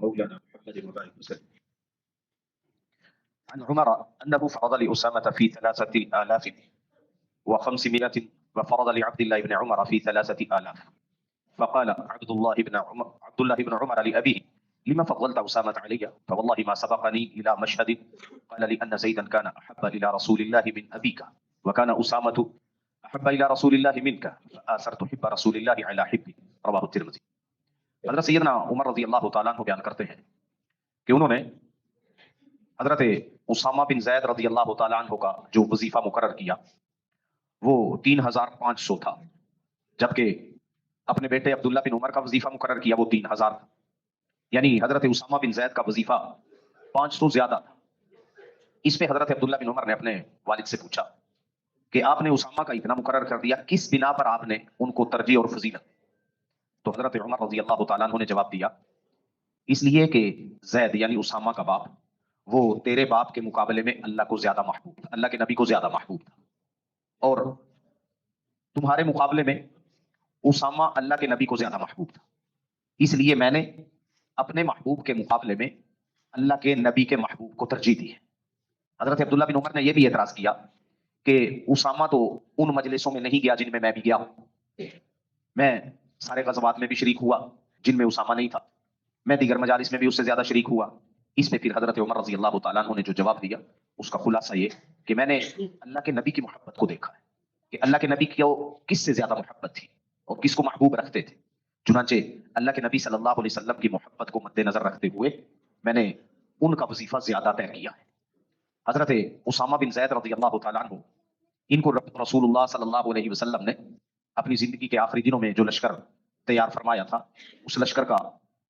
مولانا محمد وبارك وسلم. عن عمر أنه فرض لأسامة في 3500 وفرض لعبد الله بن عمر في 3000. فقال عبد الله بن عمر لأبيه لما فضلت أسامة علي؟ فوالله ما سبقني إلى مشهد. قال لأن زيدا كان أحب إلى رسول الله من أبيك وكان أسامة أحب إلى رسول الله منك فآثرت حب رسول الله على حبي. رواه الترمذی. حضرت سیدنا عمر رضی اللہ تعالیٰ عنہ بیان کرتے ہیں کہ انہوں نے حضرت اسامہ بن زید رضی اللہ تعالیٰ عنہ کا جو وظیفہ مقرر کیا وہ 3500 تھا، جبکہ اپنے بیٹے عبداللہ بن عمر کا وظیفہ مقرر کیا وہ 3000 تھا. یعنی حضرت اسامہ بن زید کا وظیفہ 500 زیادہ تھا. اس پہ حضرت عبداللہ بن عمر نے اپنے والد سے پوچھا کہ آپ نے اسامہ کا اتنا مقرر کر دیا، کس بنا پر آپ نے ان کو ترجیح اور فضیلت؟ تو حضرت عمر رضی اللہ تعالیٰ عنہ نے جواب دیا اس لیے کہ زید یعنی اسامہ کا باپ وہ تیرے باپ کے مقابلے میں اللہ کو زیادہ محبوب تھا، اللہ کے نبی کو زیادہ محبوب تھا، اور تمہارے مقابلے میں اسامہ اللہ کے نبی کو زیادہ محبوب تھا، اس لیے میں نے اپنے محبوب کے مقابلے میں اللہ کے نبی کے محبوب کو ترجیح دی ہے. حضرت عبداللہ بن عمر نے یہ بھی اعتراض کیا کہ اسامہ تو ان مجلسوں میں نہیں گیا جن میں بھی گیا ہوں، میں سارے غزوات میں بھی شریک ہوا جن میں اسامہ نہیں تھا، میں دیگر مجالس میں بھی اس سے زیادہ شریک ہوا. اس پہ پھر حضرت عمر رضی اللہ تعالیٰ عنہ نے جو جواب دیا اس کا خلاصہ یہ کہ میں نے اللہ کے نبی کی محبت کو دیکھا ہے کہ اللہ کے نبی کو کس سے زیادہ محبت تھی اور کس کو محبوب رکھتے تھے. چنانچہ اللہ کے نبی صلی اللہ علیہ وسلم کی محبت کو مد نظر رکھتے ہوئے میں نے ان کا وظیفہ زیادہ طے کیا ہے. حضرت اسامہ بن زید رضی اللہ تعالیٰ عنہ ان کو رسول اللہ صلی اللہ علیہ وسلم نے اپنی زندگی کے آخری دنوں میں جو لشکر تیار فرمایا تھا اس لشکر کا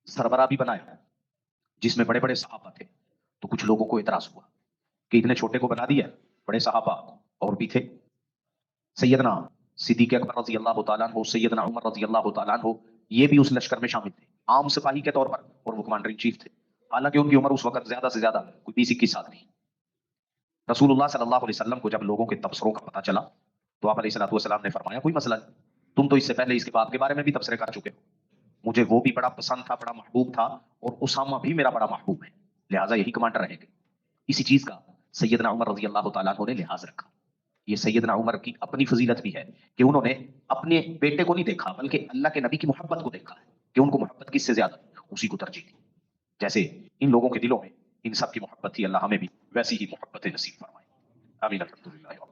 سربراہ بھی بنایا جس میں بڑے بڑے صحابہ تھے. تو کچھ لوگوں کو اعتراض ہوا کہ اتنے چھوٹے کو بنا دیا، بڑے صحابہ اور بھی تھے. سیدنا صدیق اکبر رضی اللہ تعالیٰ عنہ، سیدنا عمر رضی اللہ تعالیٰ عنہ یہ بھی اس لشکر میں شامل تھے عام سپاہی کے طور پر، اور وہ کمانڈر ان چیف تھے. حالانکہ ان کی عمر اس وقت زیادہ سے زیادہ کوئی 20-21 سال تھی. رسول اللہ صلی اللہ علیہ وسلم کو جب لوگوں کے تبصروں کا پتہ چلا تو آپ علیہ الصلوۃ والسلام نے فرمایا کوئی مسئلہ نہیں، تم تو اس سے پہلے اس کے باپ کے بارے میں بھی تبصرے کر چکے ہو، مجھے وہ بھی بڑا پسند تھا، بڑا محبوب تھا، اور اسامہ بھی میرا بڑا محبوب ہے، لہٰذا یہی کمانڈر رہیں گے. اسی چیز کا سیدنا عمر رضی اللہ تعالیٰ عنہ نے لحاظ رکھا. یہ سیدنا عمر کی اپنی فضیلت بھی ہے کہ انہوں نے اپنے بیٹے کو نہیں دیکھا بلکہ اللہ کے نبی کی محبت کو دیکھا ہے کہ ان کو محبت کس سے زیادہ اسی کو ترجیح دی. جیسے ان لوگوں کے دلوں میں ان سب کی محبت تھی، اللہ ہمیں بھی ویسی ہی محبت نصیب فرمائے. آمین. الحمدللہ.